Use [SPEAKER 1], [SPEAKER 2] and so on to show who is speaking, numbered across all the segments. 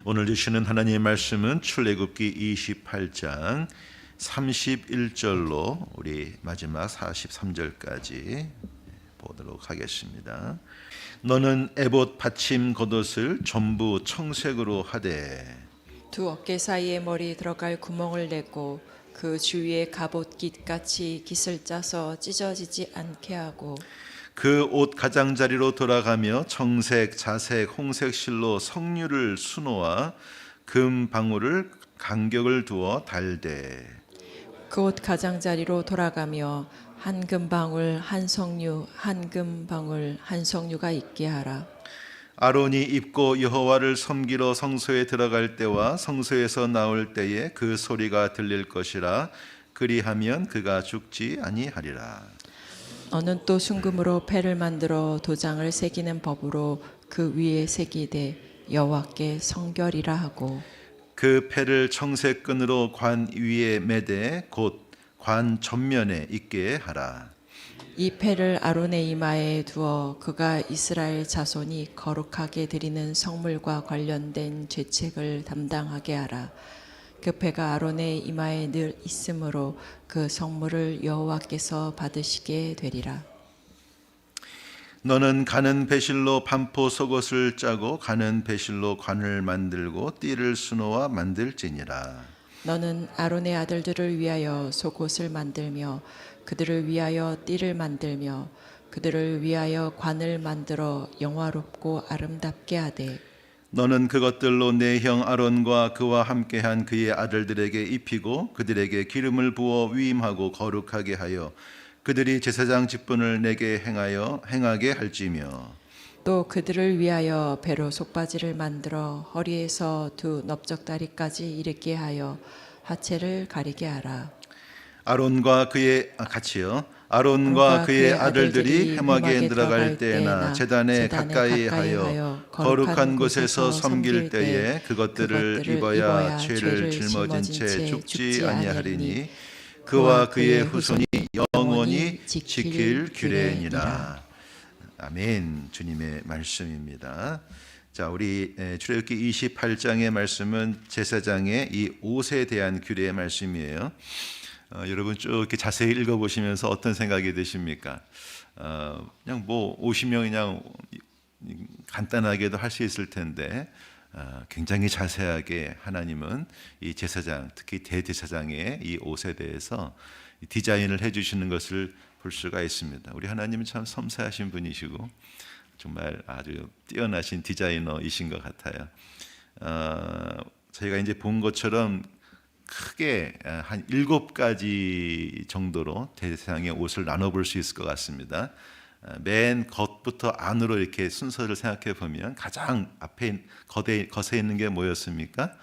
[SPEAKER 1] 오늘 주시는 하나님의 말씀은 출애굽기 28장 31절로 우리 마지막 43절까지 보도록 하겠습니다. 너는 에봇 받침 겉옷을 전부 청색으로 하되
[SPEAKER 2] 두 어깨 사이에 머리 들어갈 구멍을 내고 그 주위에 갑옷깃같이 깃을 짜서 찢어지지 않게 하고
[SPEAKER 1] 그 옷 가장자리로 돌아가며 청색, 자색, 홍색 실로 석류를 수놓아 금 방울을 간격을 두어 달되
[SPEAKER 2] 그 옷 가장자리로 돌아가며 한 금방울 한 석류 한 금방울 한 석류가 있게 하라.
[SPEAKER 1] 아론이 입고 여호와를 섬기러 성소에 들어갈 때와 성소에서 나올 때에 그 소리가 들릴 것이라. 그리하면 그가 죽지 아니하리라.
[SPEAKER 2] 너는 또 순금으로 패를 만들어 도장을 새기는 법으로 그 위에 새기되 여호와께 성결이라 하고
[SPEAKER 1] 그 패를 청색 끈으로 관 위에 매되 곧 관 전면에 있게 하라.
[SPEAKER 2] 이 패를 아론의 이마에 두어 그가 이스라엘 자손이 거룩하게 드리는 성물과 관련된 죄책을 담당하게 하라. 그 패가 아론의 이마에 늘 있으므로 그 성물을 여호와께서 받으시게 되리라.
[SPEAKER 1] 너는 가는 배실로 반포 속옷을 짜고 가는 배실로 관을 만들고 띠를 수놓아 만들지니라.
[SPEAKER 2] 너는 아론의 아들들을 위하여 속옷을 만들며 그들을 위하여 띠를 만들며 그들을 위하여 관을 만들어 영화롭고 아름답게 하되
[SPEAKER 1] 너는 그것들로 내 형 아론과 그와 함께한 그의 아들들에게 입히고 그들에게 기름을 부어 위임하고 거룩하게 하여 그들이 제사장 직분을 내게 행하게 할지며
[SPEAKER 2] 또 그들을 위하여 배로 속바지를 만들어 허리에서 두 넓적다리까지 이르게 하여 하체를 가리게 하라.
[SPEAKER 1] 아론과 그의 아들들이 회막에 들어갈 때나 제단에 가까이 하여 거룩한 곳에서 섬길 때에 그것들을 입어야 죄를 짊어진 채 죽지 아니하리니 그와 그의 후손이 영원히 지킬 규례니라. 아멘. 주님의 말씀입니다. 자, 우리 출애굽기 28장의 말씀은 제사장의 이 옷에 대한 규례의 말씀이에요. 여러분 쭉 이렇게 자세히 읽어보시면서 어떤 생각이 드십니까? 그냥 뭐 옷이면 그냥 간단하게도 할 수 있을 텐데 굉장히 자세하게 하나님은 이 제사장, 특히 대제사장의 이 옷에 대해서 디자인을 해주시는 것을 볼 수가 있습니다. 우리 하나님은 참 섬세하신 분이시고 정말 아주 뛰어나신 디자이너이신 것 같아요. 저희가 이제 본 것처럼 크게 한 7가지 정도로 대제사장의 옷을 나눠볼 수 있을 것 같습니다. 맨 겉부터 안으로 이렇게 순서를 생각해 보면 가장 앞에 겉에 있는 게 뭐였습니까?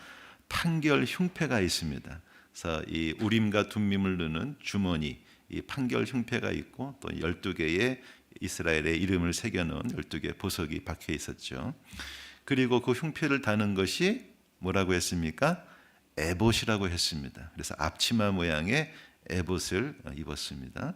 [SPEAKER 1] 판결 흉패가 있습니다. 그래서 이 우림과 둠밈을 넣는 주머니, 이 판결 흉패가 있고 또 12개의 이스라엘의 이름을 새겨놓은 12개의 보석이 박혀 있었죠. 그리고 그 흉패를 다는 것이 뭐라고 했습니까? 에봇이라고 했습니다. 그래서 앞치마 모양의 에봇을 입었습니다.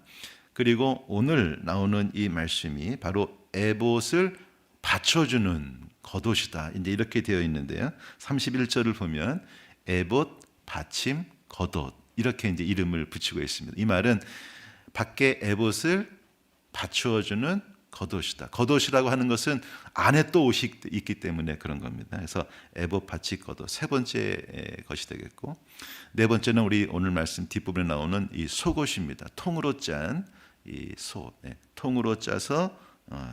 [SPEAKER 1] 그리고 오늘 나오는 이 말씀이 바로 에봇을 받쳐주는 겉옷이다. 이제 이렇게 되어 있는데요. 31절을 보면 에봇, 받침, 겉옷 이렇게 이제 이름을 붙이고 있습니다. 이 말은 밖에 에봇을 받추어주는 겉옷이다. 겉옷이라고 하는 것은 안에 또 옷이 있기 때문에 그런 겁니다. 그래서 에봇, 받침, 겉옷 세 번째 것이 되겠고, 네 번째는 우리 오늘 말씀 뒷부분에 나오는 이 속옷입니다. 통으로 짠 이 소, 통으로 짜서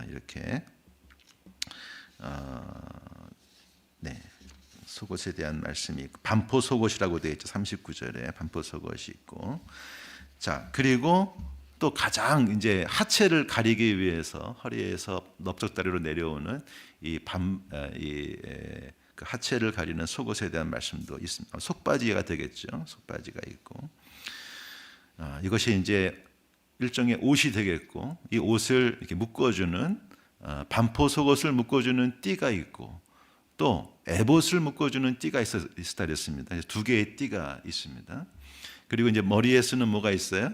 [SPEAKER 1] 이렇게 속옷에 대한 말씀이 반포 속옷이라고 되어 있죠. 39절에 반포 속옷이 있고, 자 그리고 또 가장 이제 하체를 가리기 위해서 허리에서 넓적다리로 내려오는 그 하체를 가리는 속옷에 대한 말씀도 있습니다. 속바지가 되겠죠. 속바지가 있고, 이것이 이제 일종의 옷이 되겠고, 이 옷을 이렇게 묶어주는 반포 속옷을 묶어주는 띠가 있고, 또 에봇을 묶어주는 띠가 있었다 그랬습니다. 두 개의 띠가 있습니다. 그리고 이제 머리에 쓰는 뭐가 있어요?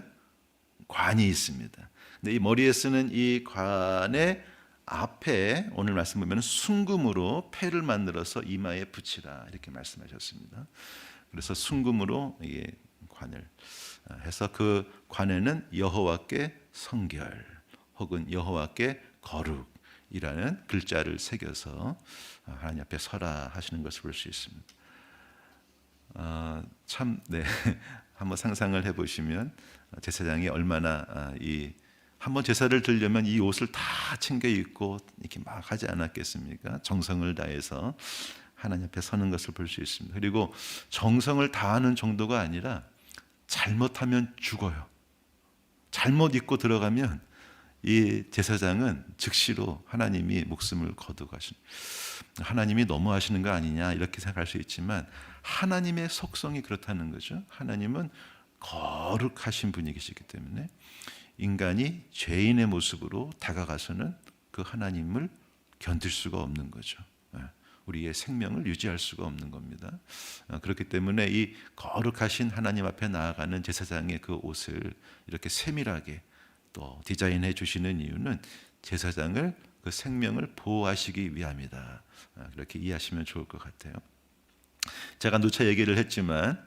[SPEAKER 1] 관이 있습니다. 근데 이 머리에 쓰는 이 관의 앞에 오늘 말씀 보면 순금으로 패를 만들어서 이마에 붙이라 이렇게 말씀하셨습니다. 그래서 순금으로 이게 관을 해서 그 관에는 여호와께 성결 혹은 여호와께 거룩이라는 글자를 새겨서 하나님 앞에 서라 하시는 것을 볼 수 있습니다. 참, 네. 한번 상상을 해보시면 제사장이 얼마나 한번 제사를 드리려면 이 옷을 다 챙겨 입고 이렇게 막 하지 않았겠습니까? 정성을 다해서 하나님 앞에 서는 것을 볼 수 있습니다. 그리고 정성을 다하는 정도가 아니라 잘못하면 죽어요. 잘못 입고 들어가면 이 제사장은 즉시로 하나님이 목숨을 거두가신, 하나님이 너무하시는 거 아니냐 이렇게 생각할 수 있지만 하나님의 속성이 그렇다는 거죠. 하나님은 거룩하신 분이시기 때문에 인간이 죄인의 모습으로 다가가서는 그 하나님을 견딜 수가 없는 거죠. 우리의 생명을 유지할 수가 없는 겁니다. 그렇기 때문에 이 거룩하신 하나님 앞에 나아가는 제사장의 그 옷을 이렇게 세밀하게 또 디자인해 주시는 이유는 제사장을 그 생명을 보호하시기 위함이다. 그렇게 이해하시면 좋을 것 같아요. 제가 누차 얘기를 했지만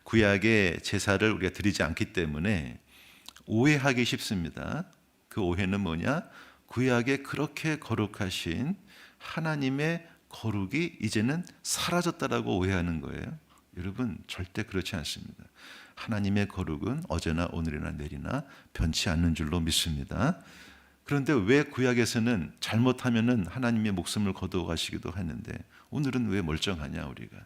[SPEAKER 1] 구약의 제사를 우리가 드리지 않기 때문에 오해하기 쉽습니다. 그 오해는 뭐냐? 구약에 그렇게 거룩하신 하나님의 거룩이 이제는 사라졌다라고 오해하는 거예요. 여러분 절대 그렇지 않습니다. 하나님의 거룩은 어제나 오늘이나 내일이나 변치 않는 줄로 믿습니다. 그런데 왜 구약에서는 잘못하면은 하나님의 목숨을 거두어가시기도 하는데 오늘은 왜 멀쩡하냐 우리가?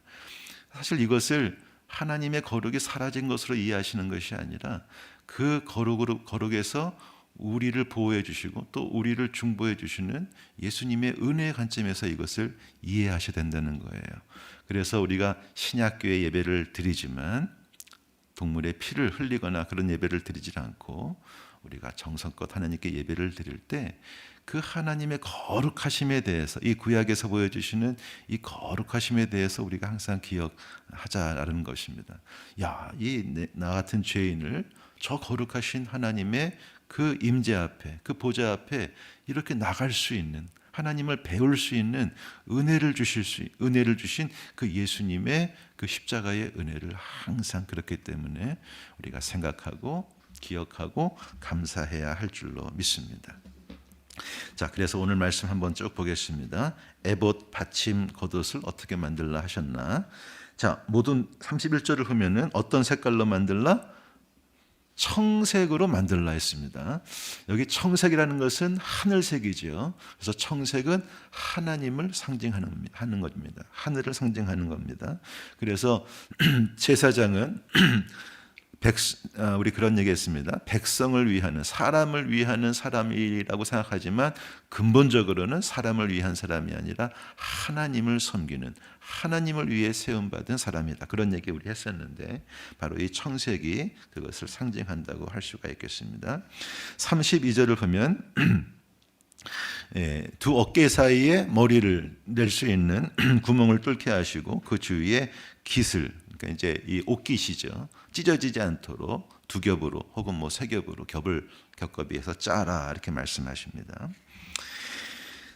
[SPEAKER 1] 사실 이것을 하나님의 거룩이 사라진 것으로 이해하시는 것이 아니라 그 거룩에서 우리를 보호해 주시고 또 우리를 중보해 주시는 예수님의 은혜의 관점에서 이것을 이해하셔야 된다는 거예요. 그래서 우리가 신약교회 예배를 드리지만 동물의 피를 흘리거나 그런 예배를 드리지 않고 우리가 정성껏 하나님께 예배를 드릴 때 그 하나님의 거룩하심에 대해서 이 구약에서 보여주시는 이 거룩하심에 대해서 우리가 항상 기억하자라는 것입니다. 야, 나 같은 죄인을 저 거룩하신 하나님의 그 임재 앞에 그 보좌 앞에 이렇게 나갈 수 있는 하나님을 배울 수 있는 은혜를 주신 그 예수님의 그 십자가의 은혜를 항상 그렇기 때문에 우리가 생각하고 기억하고 감사해야 할 줄로 믿습니다. 자, 그래서 오늘 말씀 한번 쭉 보겠습니다. 에봇 받침 겉옷을 어떻게 만들라 하셨나? 자, 모든 31절을 보면은 어떤 색깔로 만들라? 청색으로 만들라 했습니다. 여기 청색이라는 것은 하늘색이죠. 그래서 청색은 하나님을 상징하는 겁니다. 하늘을 상징하는 겁니다. 그래서 제사장은 우리 그런 얘기했습니다. 백성을 위하는 사람을 위하는 사람이라고 생각하지만 근본적으로는 사람을 위한 사람이 아니라 하나님을 섬기는 하나님을 위해 세움받은 사람이다. 그런 얘기 우리 했었는데 바로 이 청색이 그것을 상징한다고 할 수가 있겠습니다. 32절을 보면 두 어깨 사이에 머리를 낼 수 있는 구멍을 뚫게 하시고 그 주위에 깃을, 그러니까 이제 이 옷깃이죠. 찢어지지 않도록 두 겹으로 혹은 뭐 세 겹으로 겹을 겹겹이해서 짜라 이렇게 말씀하십니다.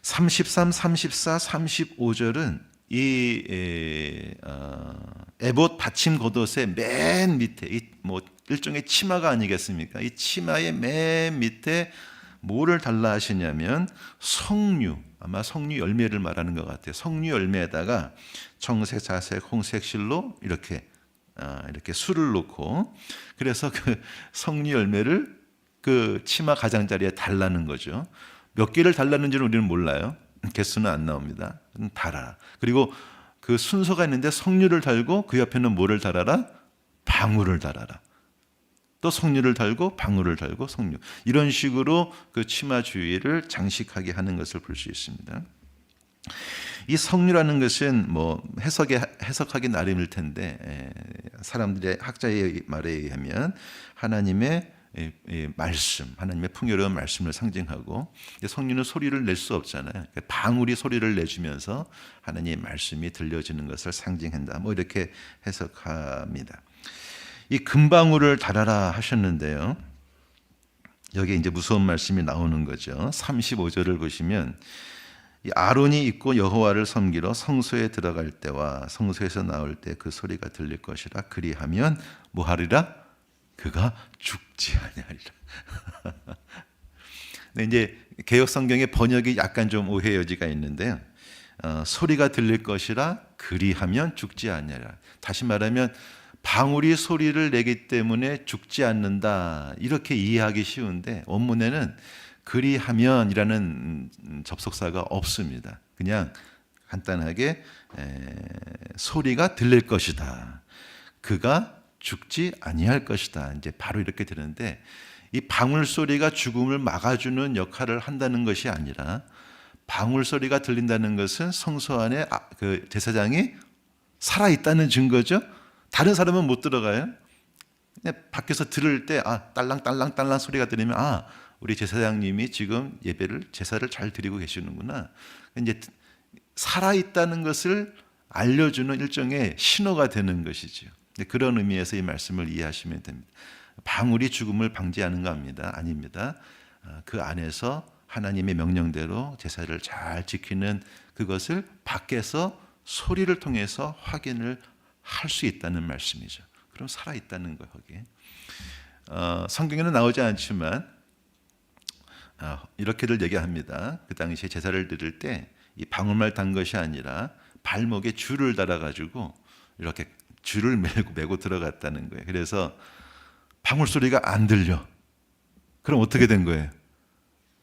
[SPEAKER 1] 33, 34, 35절은 이 에봇 받침 겉옷의 맨 밑에 이 뭐 일종의 치마가 아니겠습니까? 이 치마의 맨 밑에 뭐를 달라 하시냐면 석류, 아마 석류 열매를 말하는 것 같아요. 석류 열매에다가 청색, 자색, 홍색 실로 이렇게 술을 놓고 그래서 그 석류 열매를 그 치마 가장자리에 달라는 거죠. 몇 개를 달라는지는 우리는 몰라요. 개수는 안 나옵니다. 달아. 그리고 그 순서가 있는데 석류를 달고 그 옆에는 뭐를 달아라? 방울을 달아라. 또 석류를 달고 방울을 달고 석류. 이런 식으로 그 치마 주위를 장식하게 하는 것을 볼 수 있습니다. 이 석류라는 것은 뭐 해석하기 나름일 텐데 사람들의 학자의 말에 의하면 하나님의 말씀, 하나님의 풍요로운 말씀을 상징하고 석류는 소리를 낼 수 없잖아요. 방울이 소리를 내주면서 하나님의 말씀이 들려지는 것을 상징한다. 뭐 이렇게 해석합니다. 이 금방울을 달아라 하셨는데요. 여기에 이제 무서운 말씀이 나오는 거죠. 35절을 보시면 이 아론이 입고 여호와를 섬기러 성소에 들어갈 때와 성소에서 나올 때 그 소리가 들릴 것이라. 그리하면 뭐 하리라? 그가 죽지 아니하리라. 근데 이제 개역 성경의 번역이 약간 좀 오해 여지가 있는데요. 소리가 들릴 것이라 그리하면 죽지 아니하리라. 다시 말하면 방울이 소리를 내기 때문에 죽지 않는다, 이렇게 이해하기 쉬운데 원문에는 그리하면이라는 접속사가 없습니다. 그냥 간단하게 소리가 들릴 것이다, 그가 죽지 아니할 것이다, 이제 바로 이렇게 되는데, 이 방울 소리가 죽음을 막아주는 역할을 한다는 것이 아니라, 방울 소리가 들린다는 것은 성소 안에 그 제사장이 살아 있다는 증거죠. 다른 사람은 못 들어가요. 그냥 밖에서 들을 때 딸랑딸랑딸랑 소리가 들리면 우리 제사장님이 지금 제사를 잘 드리고 계시는구나. 이제 살아 있다는 것을 알려주는 일종의 신호가 되는 것이죠. 그런 의미에서 이 말씀을 이해하시면 됩니다. 방울이 죽음을 방지하는 거 아닙니다. 그 안에서 하나님의 명령대로 제사를 잘 지키는 그것을 밖에서 소리를 통해서 확인을 할 수 있다는 말씀이죠. 그럼 살아 있다는 거예요. 거기에 성경에는 나오지 않지만 이렇게들 얘기합니다. 그 당시에 제사를 드릴 때 이 방울만 단 것이 아니라 발목에 줄을 달아가지고 이렇게 줄을 메고 들어갔다는 거예요. 그래서 방울 소리가 안 들려. 그럼 어떻게 된 거예요?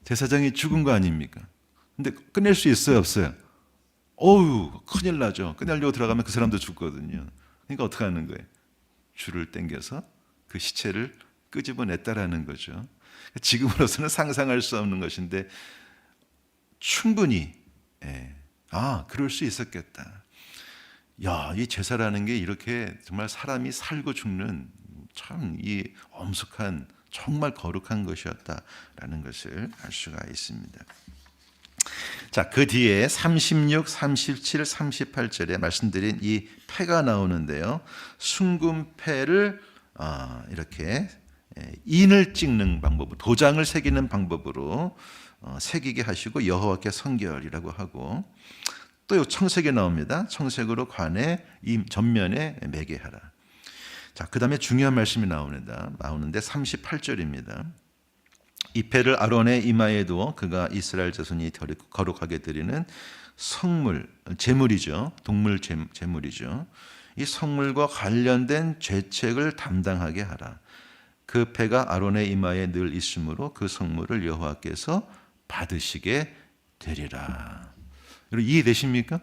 [SPEAKER 1] 제사장이 죽은 거 아닙니까? 근데 끝낼 수 있어요, 없어요? 큰일 나죠. 끝내려고 들어가면 그 사람도 죽거든요. 그러니까 어떻게 하는 거예요? 줄을 당겨서 그 시체를 끄집어냈다라는 거죠. 지금으로서는 상상할 수 없는 것인데 충분히 그럴 수 있었겠다. 이 제사라는 게 이렇게 정말 사람이 살고 죽는 참 이 엄숙한, 정말 거룩한 것이었다라는 것을 알 수가 있습니다. 자, 그 뒤에 36, 37, 38절에 말씀드린 이 패가 나오는데요. 순금패를 이렇게 인을 찍는 방법으로, 도장을 새기는 방법으로 새기게 하시고 여호와께 성결이라고 하고, 또 청색이 나옵니다. 청색으로 관에 전면에 매게 하라. 자, 그 다음에 중요한 말씀이 나오는데 38절입니다. 이 패를 아론의 이마에 두어 그가 이스라엘 자손이 거룩하게 드리는 성물, 제물이죠. 동물 제물이죠. 이 성물과 관련된 죄책을 담당하게 하라. 그 패가 아론의 이마에 늘 있으므로 그 성물을 여호와께서 받으시게 되리라. 여러분 이해되십니까?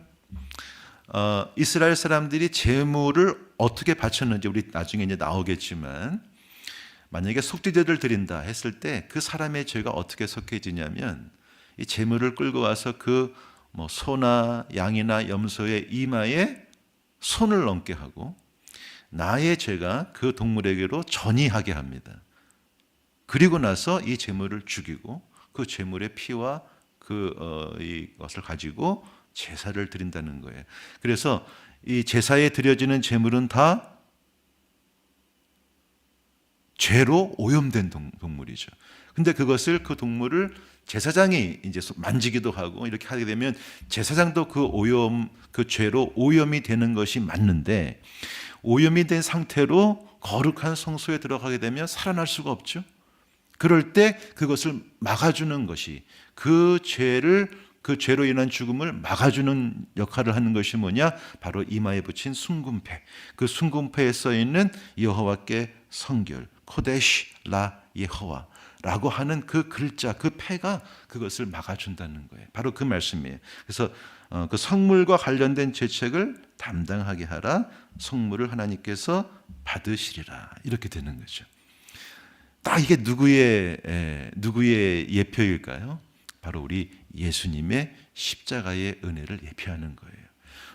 [SPEAKER 1] 이스라엘 사람들이 제물을 어떻게 바쳤는지 우리 나중에 이제 나오겠지만, 만약에 속죄제를 드린다 했을 때 그 사람의 죄가 어떻게 속해지냐면, 이 제물을 끌고 와서 그 소나 양이나 염소의 이마에 손을 얹게 하고 나의 죄가 그 동물에게로 전이하게 합니다. 그리고 나서 이 제물을 죽이고 그 제물의 피와 이것을 가지고 제사를 드린다는 거예요. 그래서 이 제사에 드려지는 제물은 다 죄로 오염된 동물이죠. 근데 그것을, 그 동물을 제사장이 이제 만지기도 하고 이렇게 하게 되면 제사장도 그 죄로 오염이 되는 것이 맞는데, 오염이 된 상태로 거룩한 성소에 들어가게 되면 살아날 수가 없죠. 그럴 때 그것을 막아주는 것이, 그 죄로 인한 죽음을 막아주는 역할을 하는 것이 뭐냐? 바로 이마에 붙인 순금패. 그 순금패에 써 있는 여호와께 성결, 코데시 라 예호와라고 하는 그 글자, 그 패가 그것을 막아준다는 거예요. 바로 그 말씀이에요. 그래서 그 성물과 관련된 죄책을 담당하게 하라. 성물을 하나님께서 받으시리라. 이렇게 되는 거죠. 딱 이게 누구의 예표일까요? 바로 우리 예수님의 십자가의 은혜를 예표하는 거예요.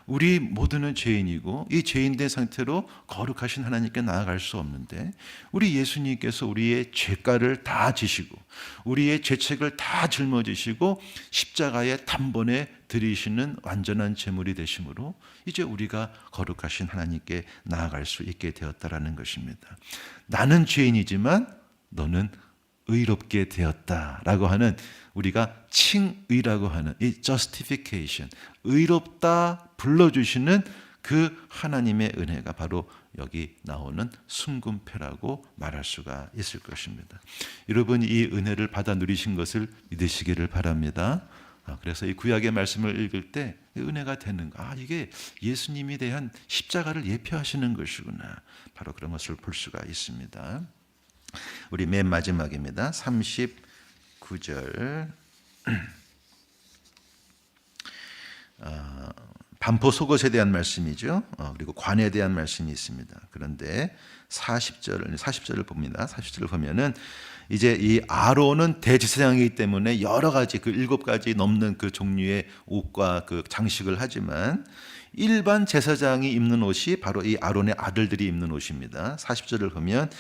[SPEAKER 1] 우리 모두는 죄인이고 이 죄인된 상태로 거룩하신 하나님께 나아갈 수 없는데, 우리 예수님께서 우리의 죄가를 다 지시고 우리의 죄책을 다 짊어지시고 십자가에 단번에 들이시는 완전한 제물이 되심으로 이제 우리가 거룩하신 하나님께 나아갈 수 있게 되었다라는 것입니다. 나는 죄인이지만 너는 의롭게 되었다라고 하는, 우리가 칭의라고 하는 이 justification, 의롭다 불러주시는 그 하나님의 은혜가 바로 여기 나오는 순금패라고 말할 수가 있을 것입니다. 여러분, 이 은혜를 받아 누리신 것을 믿으시기를 바랍니다. 그래서 이 구약의 말씀을 읽을 때 은혜가 되는 거, 이게 예수님에 대한 십자가를 예표하시는 것이구나, 바로 그런 것을 볼 수가 있습니다. 우리 맨 마지막입니다. 39절. 반포 속옷에 대한 말씀이죠. 그리고 관에 대한 말씀이 있습니다. 그런데 40절을 봅니다. 40절을 보면은 이제 이 아론은 대제사장이기 때문에 여러 가지 그 7가지 넘는 그 종류의 옷과 그 장식을 하지만 일반 제사장이 입는 옷이 바로 이 아론의 아들들이 입는 옷입니다. 40절을 보면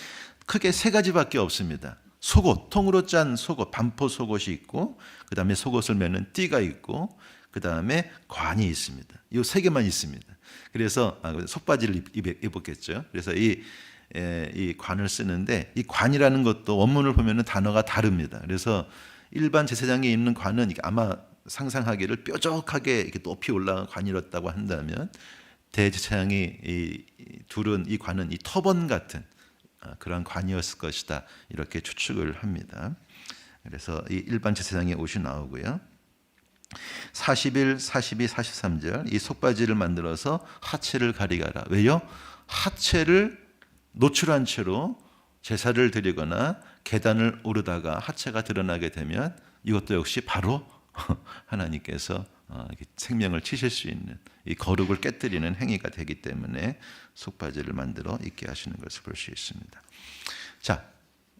[SPEAKER 1] 크게 3가지밖에 없습니다. 속옷, 통으로 짠 속옷, 반포 속옷이 있고, 그 다음에 속옷을 매는 띠가 있고, 그 다음에 관이 있습니다. 이 3개만 있습니다. 그래서 속바지를 입었겠죠. 그래서 이 관을 쓰는데, 이 관이라는 것도 원문을 보면 단어가 다릅니다. 그래서 일반 제사장이 입는 관은 아마 상상하기를 뾰족하게 이렇게 높이 올라간 관이었다고 한다면, 대제사장이 둘은 이 관은 이 터번 같은 그런 관이었을 것이다, 이렇게 추측을 합니다. 그래서 이 일반 제사장의 옷이 나오고요. 41, 42, 43절, 이 속바지를 만들어서 하체를 가리가라. 왜요? 하체를 노출한 채로 제사를 드리거나 계단을 오르다가 하체가 드러나게 되면 이것도 역시 바로 하나님께서 생명을 치실 수 있는, 이 거룩을 깨뜨리는 행위가 되기 때문에 속바지를 만들어 입게 하시는 것을 볼 수 있습니다. 자,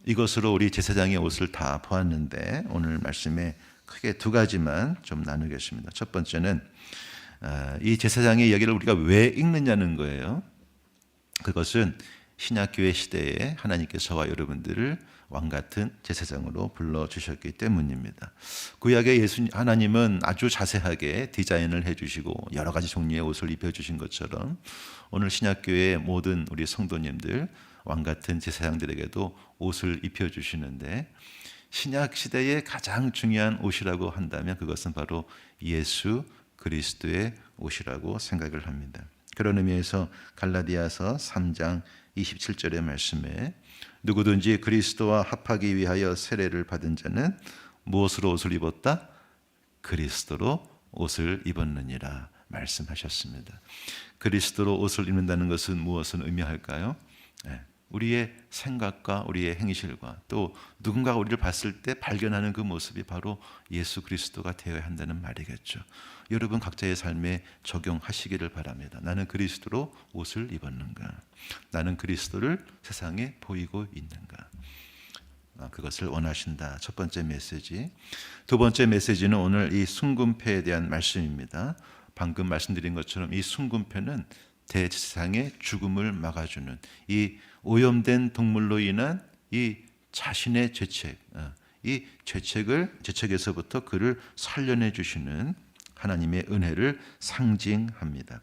[SPEAKER 1] 이것으로 우리 제사장의 옷을 다 보았는데, 오늘 말씀에 크게 2가지만 좀 나누겠습니다. 첫 번째는 이 제사장의 이야기를 우리가 왜 읽느냐는 거예요. 그것은 신약교회 시대에 하나님께서 저와 여러분들을 왕같은 제사장으로 불러주셨기 때문입니다. 구약의 하나님은 아주 자세하게 디자인을 해주시고 여러 가지 종류의 옷을 입혀주신 것처럼, 오늘 신약교회의 모든 우리 성도님들, 왕같은 제사장들에게도 옷을 입혀주시는데, 신약 시대의 가장 중요한 옷이라고 한다면 그것은 바로 예수 그리스도의 옷이라고 생각을 합니다. 그런 의미에서 갈라디아서 3장 27절의 말씀에 누구든지 그리스도와 합하기 위하여 세례를 받은 자는 무엇으로 옷을 입었다? 그리스도로 옷을 입었느니라 말씀하셨습니다. 그리스도로 옷을 입는다는 것은 무엇을 의미할까요? 우리의 생각과 우리의 행실과 또 누군가가 우리를 봤을 때 발견하는 그 모습이 바로 예수 그리스도가 되어야 한다는 말이겠죠. 여러분 각자의 삶에 적용하시기를 바랍니다. 나는 그리스도로 옷을 입었는가? 나는 그리스도를 세상에 보이고 있는가? 그것을 원하신다. 첫 번째 메시지. 2번째 메시지는 오늘 이 순금패에 대한 말씀입니다. 방금 말씀드린 것처럼 이 순금패는 대제사장의 죽음을 막아주는, 이 오염된 동물로 인한 이 자신의 죄책, 이 죄책에서부터 그를 살려내 주시는 하나님의 은혜를 상징합니다.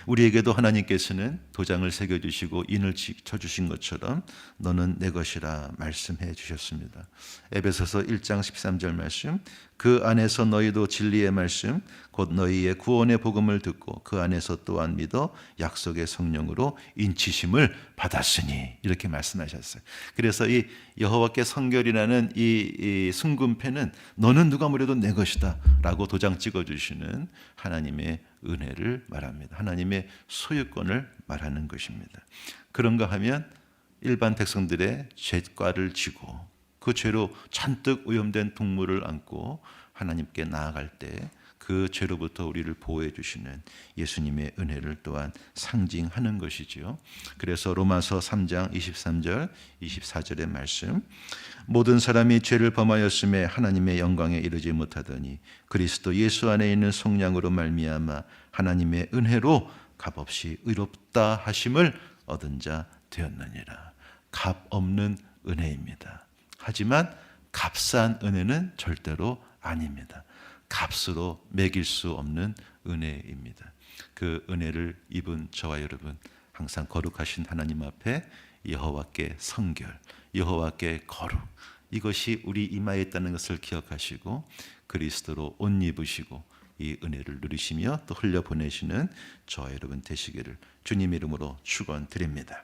[SPEAKER 1] 우리에게도 하나님께서는 도장을 새겨주시고 인을 쳐주신 것처럼 너는 내 것이라 말씀해 주셨습니다. 에베소서 1장 13절 말씀, 그 안에서 너희도 진리의 말씀 곧 너희의 구원의 복음을 듣고 그 안에서 또한 믿어 약속의 성령으로 인치심을 받았으니, 이렇게 말씀하셨어요. 그래서 이 여호와께 성결이라는 이 순금패는 너는 누가 뭐래도 내 것이다 라고 도장 찍어주시는 하나님의 은혜를 말합니다. 하나님의 소유권을 말하는 것입니다. 그런가 하면 일반 백성들의 죄과를 지고 그 죄로 잔뜩 오염된 동물을 안고 하나님께 나아갈 때 그 죄로부터 우리를 보호해 주시는 예수님의 은혜를 또한 상징하는 것이지요. 그래서 로마서 3장 23절 24절의 말씀, 모든 사람이 죄를 범하였음에 하나님의 영광에 이르지 못하더니 그리스도 예수 안에 있는 속량으로 말미암아 하나님의 은혜로 값없이 의롭다 하심을 얻은 자 되었느니라. 값 없는 은혜입니다. 하지만 값싼 은혜는 절대로 아닙니다. 값으로 매길 수 없는 은혜입니다. 그 은혜를 입은 저와 여러분, 항상 거룩하신 하나님 앞에 여호와께 성결, 여호와께 거룩, 이것이 우리 이마에 있다는 것을 기억하시고 그리스도로 옷 입으시고 이 은혜를 누리시며 또 흘려보내시는 저와 여러분 되시기를 주님 이름으로 축원드립니다.